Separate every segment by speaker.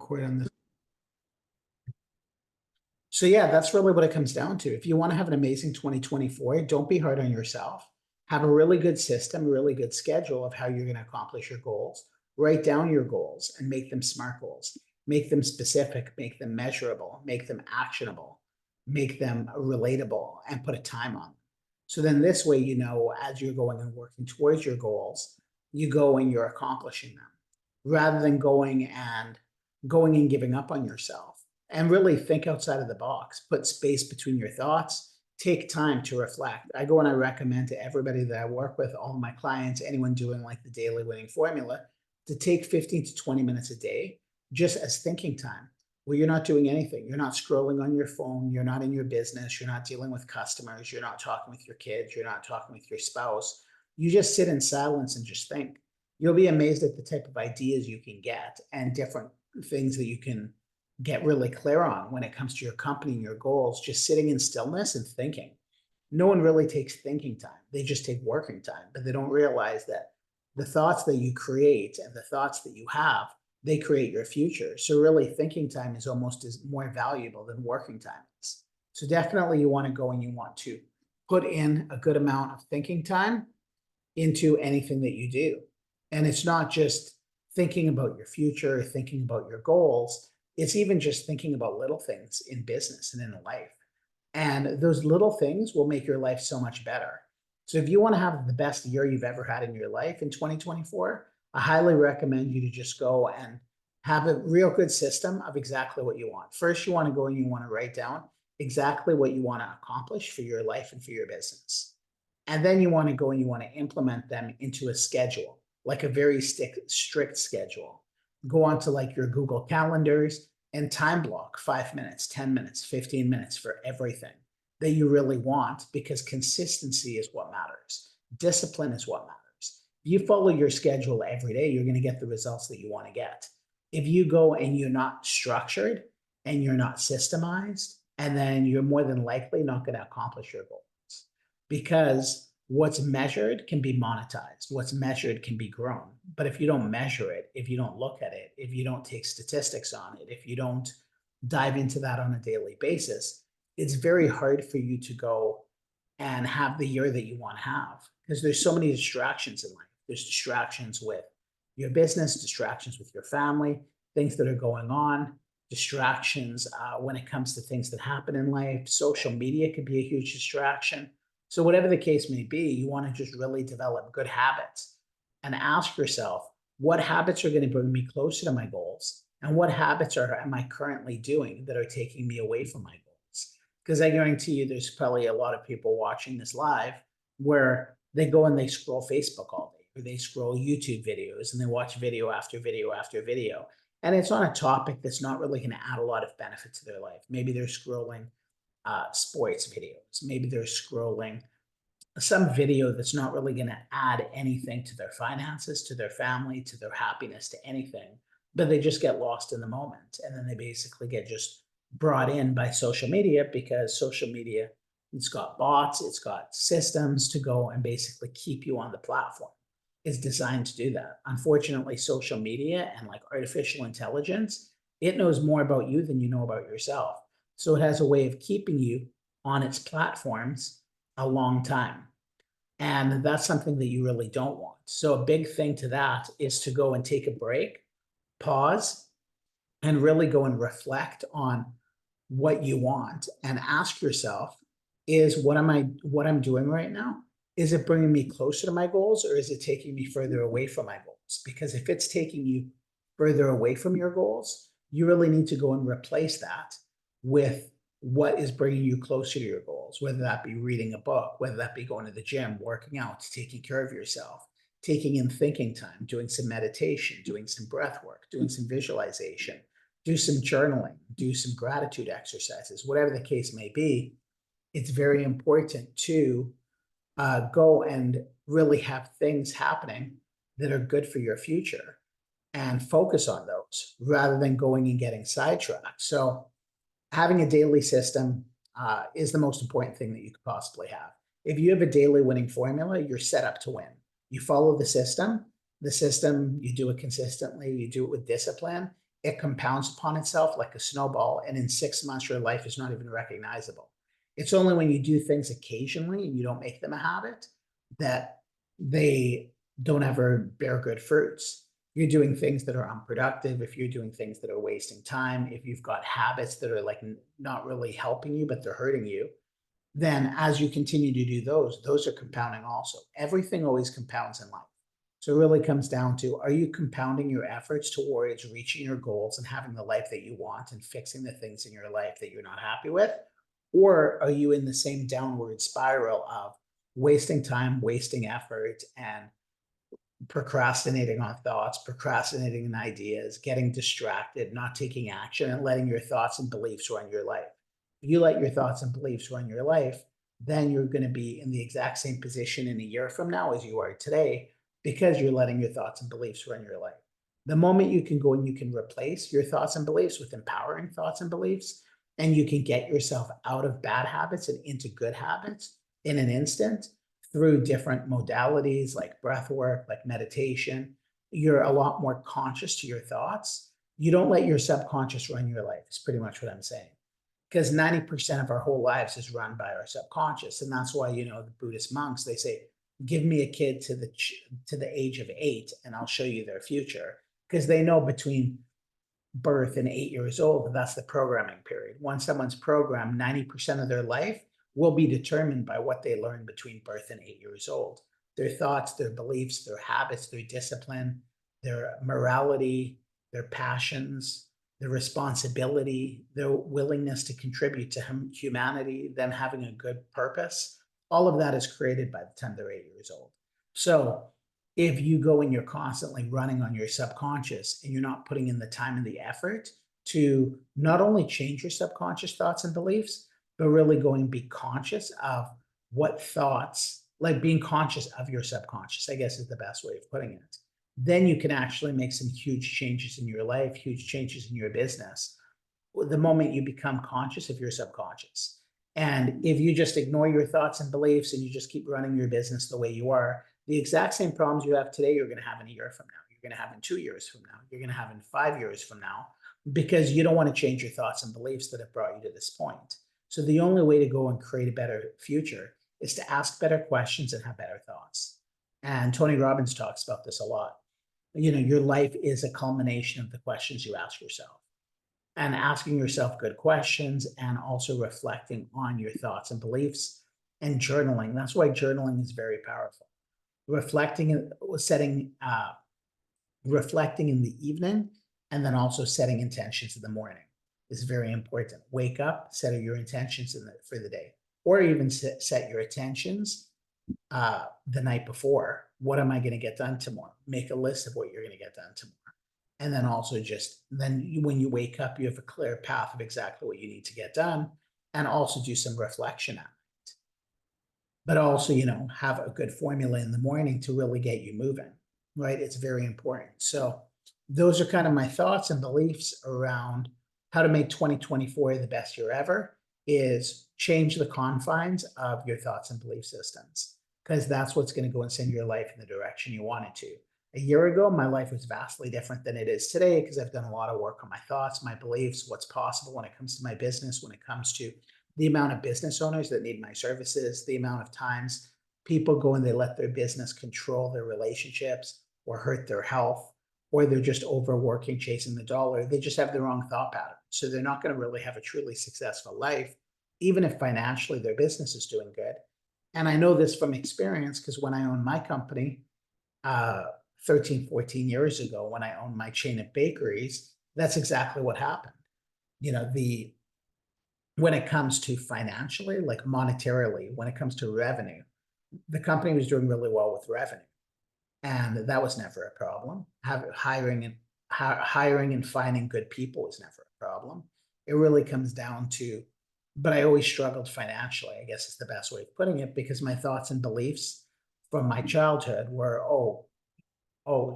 Speaker 1: record on this. So yeah, that's really what it comes down to. If you want to have an amazing 2024, don't be hard on yourself. Have a really good system, a really good schedule of how you're going to accomplish your goals. Write down your goals and make them SMART goals. Make them specific, make them measurable, make them actionable, make them relatable, and put a time on them. So then this way, you know, as you're going and working towards your goals, you go and you're accomplishing them rather than going and giving up on yourself. And really think outside of the box, put space between your thoughts, take time to reflect. I go and I recommend to everybody that I work with, all my clients, anyone doing like the daily winning formula, to take 15 to 20 minutes a day just as thinking time, where you're not doing anything. You're not scrolling on your phone. You're not in your business. You're not dealing with customers. You're not talking with your kids. You're not talking with your spouse. You just sit in silence and just think. You'll be amazed at the type of ideas you can get and different things that you can get really clear on when it comes to your company and your goals, just sitting in stillness and thinking. No one really takes thinking time. They just take working time, but they don't realize that the thoughts that you create and the thoughts that you have, they create your future. So really thinking time is almost as more valuable than working time is. So definitely you want to go and you want to put in a good amount of thinking time into anything that you do. And it's not just thinking about your future, thinking about your goals. It's even just thinking about little things in business and in life. And those little things will make your life so much better. So if you want to have the best year you've ever had in your life in 2024, I highly recommend you to just go and have a real good system of exactly what you want. First, you want to go and you want to write down exactly what you want to accomplish for your life and for your business. And then you want to go and you want to implement them into a schedule, like a very strict schedule. Go onto like your Google calendars and time block 5 minutes, 10 minutes, 15 minutes for everything that you really want, because consistency is what matters. Discipline is what matters. If you follow your schedule every day, you're going to get the results that you want to get. If you go and you're not structured and you're not systemized, and then you're more than likely not going to accomplish your goals, because what's measured can be monetized. What's measured can be grown. But if you don't measure it, if you don't look at it, if you don't take statistics on it, if you don't dive into that on a daily basis, it's very hard for you to go and have the year that you want to have, because there's so many distractions in life. There's distractions with your business, distractions with your family, things that are going on, distractions when it comes to things that happen in life. Social media could be a huge distraction. So whatever the case may be, you want to just really develop good habits and ask yourself, what habits are going to bring me closer to my goals? And what habits am I currently doing that are taking me away from my goals? Because I guarantee you there's probably a lot of people watching this live where they go and they scroll Facebook all day, or they scroll YouTube videos and they watch video after video after video. And it's on a topic that's not really going to add a lot of benefit to their life. Maybe they're scrolling sports videos. Maybe they're scrolling some video that's not really going to add anything to their finances, to their family, to their happiness, to anything, but they just get lost in the moment. And then they basically get just brought in by social media, because social media, it's got bots, it's got systems to go and basically keep you on the platform. It's designed to do that. Unfortunately, social media and like artificial intelligence, it knows more about you than you know about yourself. So it has a way of keeping you on its platforms a long time. And that's something that you really don't want. So a big thing to that is to go and take a break, pause, and really go and reflect on what you want and ask yourself, is what I'm doing right now, is it bringing me closer to my goals, or is it taking me further away from my goals? Because if it's taking you further away from your goals, you really need to go and replace that with what is bringing you closer to your goals, whether that be reading a book, whether that be going to the gym, working out, taking care of yourself, taking in thinking time, doing some meditation, doing some breath work, doing some visualization, do some journaling, do some gratitude exercises, whatever the case may be. It's very important to go and really have things happening that are good for your future and focus on those rather than going and getting sidetracked. So having a daily system is the most important thing that you could possibly have. If you have a daily winning formula, you're set up to win. You follow the system, you do it consistently, you do it with discipline, it compounds upon itself like a snowball. And in 6 months, your life is not even recognizable. It's only when you do things occasionally and you don't make them a habit that they don't ever bear good fruits. You're doing things that are unproductive, if you're doing things that are wasting time, if you've got habits that are like not really helping you, but they're hurting you, then as you continue to do those are compounding also. Everything always compounds in life. So it really comes down to, are you compounding your efforts towards reaching your goals and having the life that you want and fixing the things in your life that you're not happy with? Or are you in the same downward spiral of wasting time, wasting effort, and procrastinating on thoughts, procrastinating on ideas, getting distracted, not taking action, and letting your thoughts and beliefs run your life? If you let your thoughts and beliefs run your life, then you're going to be in the exact same position in a year from now as you are today, because you're letting your thoughts and beliefs run your life. The moment you can go and you can replace your thoughts and beliefs with empowering thoughts and beliefs, and you can get yourself out of bad habits and into good habits in an instant, through different modalities like breath work, like meditation, you're a lot more conscious to your thoughts. You don't let your subconscious run your life, is pretty much what I'm saying. Because 90% of our whole lives is run by our subconscious. And that's why, the Buddhist monks, they say, give me a kid to the age of 8 and I'll show you their future. Because they know between birth and 8 years old, that's the programming period. Once someone's programmed, 90% of their life will be determined by what they learn between birth and 8 years old. Their thoughts, their beliefs, their habits, their discipline, their morality, their passions, their responsibility, their willingness to contribute to humanity, them having a good purpose. All of that is created by the time they're 8 years old. So if you go and you're constantly running on your subconscious and you're not putting in the time and the effort to not only change your subconscious thoughts and beliefs, but really going and be conscious of what thoughts, like being conscious of your subconscious, I guess is the best way of putting it. Then you can actually make some huge changes in your life, huge changes in your business, the moment you become conscious of your subconscious. And if you just ignore your thoughts and beliefs and you just keep running your business the way you are, the exact same problems you have today, you're going to have in a year from now. You're going to have in 2 years from now. You're going to have in 5 years from now, because you don't want to change your thoughts and beliefs that have brought you to this point. So the only way to go and create a better future is to ask better questions and have better thoughts. And Tony Robbins talks about this a lot. Your life is a culmination of the questions you ask yourself, and asking yourself good questions and also reflecting on your thoughts and beliefs and journaling. That's why journaling is very powerful. Reflecting, reflecting in the evening, and then also setting intentions in the morning is very important. Wake up, set your intentions for the day, or even set your intentions the night before. What am I going to get done tomorrow? Make a list of what you're going to get done tomorrow. And then also when you wake up, you have a clear path of exactly what you need to get done, and also do some reflection at night. But also, have a good formula in the morning to really get you moving, right? It's very important. So those are kind of my thoughts and beliefs around how to make 2024 the best year ever. Is change the confines of your thoughts and belief systems, because that's what's going to go and send your life in the direction you want it to. A year ago, my life was vastly different than it is today, because I've done a lot of work on my thoughts, my beliefs, what's possible when it comes to my business, when it comes to the amount of business owners that need my services, the amount of times people go and they let their business control their relationships or hurt their health, or they're just overworking, chasing the dollar. They just have the wrong thought pattern. So they're not going to really have a truly successful life, even if financially their business is doing good. And I know this from experience, because when I owned my company, 13, 14 years ago, when I owned my chain of bakeries, that's exactly what happened. When it comes to financially, like monetarily, when it comes to revenue, the company was doing really well with revenue. And that was never a problem. Hiring and finding good people was never a problem. It really comes down to, but I always struggled financially, I guess is the best way of putting it, because my thoughts and beliefs from my childhood were,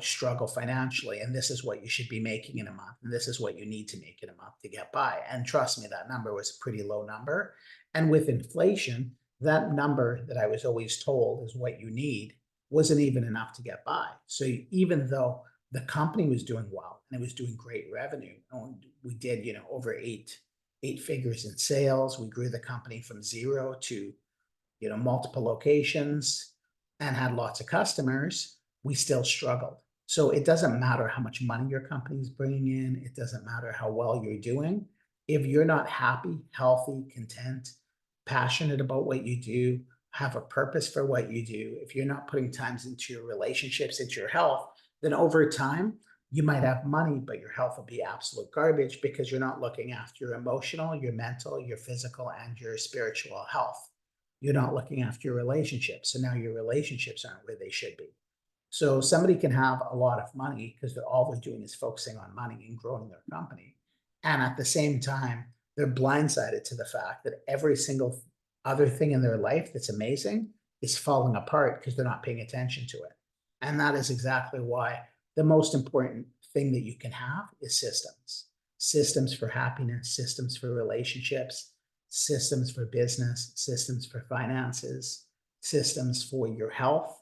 Speaker 1: struggle financially, and this is what you should be making in a month, and this is what you need to make in a month to get by. And trust me, that number was a pretty low number. And with inflation, that number that I was always told is what you need wasn't even enough to get by. So even though the company was doing well and it was doing great revenue. And we did, over eight figures in sales. We grew the company from zero to, multiple locations and had lots of customers. We still struggled. So it doesn't matter how much money your company is bringing in. It doesn't matter how well you're doing. If you're not happy, healthy, content, passionate about what you do, have a purpose for what you do, if you're not putting times into your relationships, into your health, then over time, you might have money, but your health will be absolute garbage because you're not looking after your emotional, your mental, your physical, and your spiritual health. You're not looking after your relationships. So now your relationships aren't where they should be. So somebody can have a lot of money because all they're doing is focusing on money and growing their company. And at the same time, they're blindsided to the fact that every single other thing in their life that's amazing is falling apart because they're not paying attention to it. And that is exactly why the most important thing that you can have is systems. Systems for happiness, systems for relationships, systems for business, systems for finances, systems for your health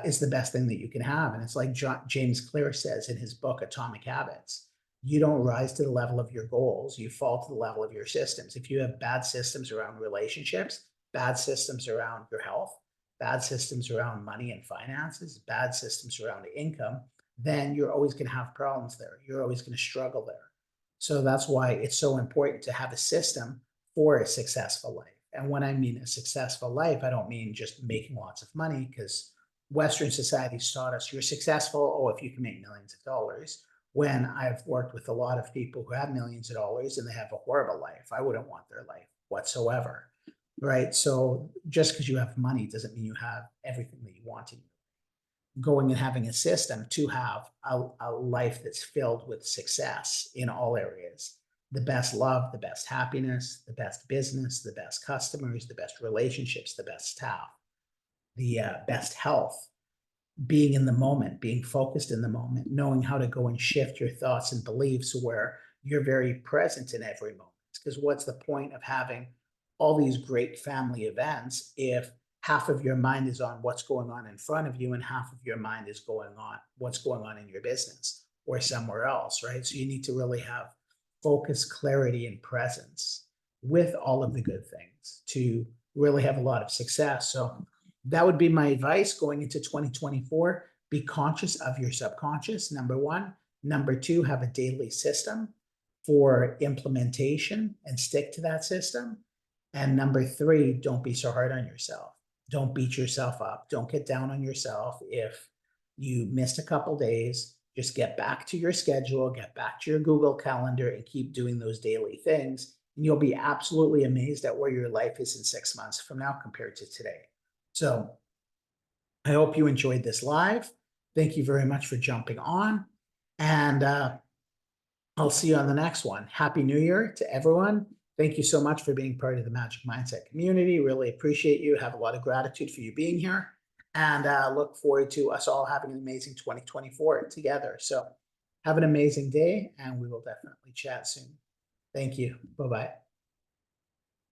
Speaker 1: is the best thing that you can have. And it's like James Clear says in his book, Atomic Habits. You don't rise to the level of your goals, you fall to the level of your systems. If you have bad systems around relationships, bad systems around your health, bad systems around money and finances, bad systems around income, then you're always going to have problems there. You're always going to struggle there. So that's why it's so important to have a system for a successful life. And when I mean a successful life, I don't mean just making lots of money, because Western society's taught us you're successful, if you can make millions of dollars. When I've worked with a lot of people who have millions of dollars and they have a horrible life, I wouldn't want their life whatsoever, right? So just because you have money doesn't mean you have everything that you want in going and having a system to have a life that's filled with success in all areas. The best love, the best happiness, the best business, the best customers, the best relationships, the best staff, the best health, being in the moment, being focused in the moment, knowing how to go and shift your thoughts and beliefs where you're very present in every moment. Because what's the point of having all these great family events if half of your mind is on what's going on in front of you and half of your mind is going on what's going on in your business or somewhere else, right? So you need to really have focus, clarity, and presence with all of the good things to really have a lot of success. So that would be my advice going into 2024. Be conscious of your subconscious, number one. Number two, have a daily system for implementation and stick to that system. And number three, don't be so hard on yourself. Don't beat yourself up. Don't get down on yourself if you missed a couple days. Just get back to your schedule, get back to your Google Calendar, and keep doing those daily things. And you'll be absolutely amazed at where your life is in 6 months from now compared to today. So I hope you enjoyed this live. Thank you very much for jumping on. And I'll see you on the next one. Happy New Year to everyone. Thank you so much for being part of the Magic Mindset community. Really appreciate you. Have a lot of gratitude for you being here. And look forward to us all having an amazing 2024 together. So have an amazing day, and we will definitely chat soon. Thank you. Bye-bye.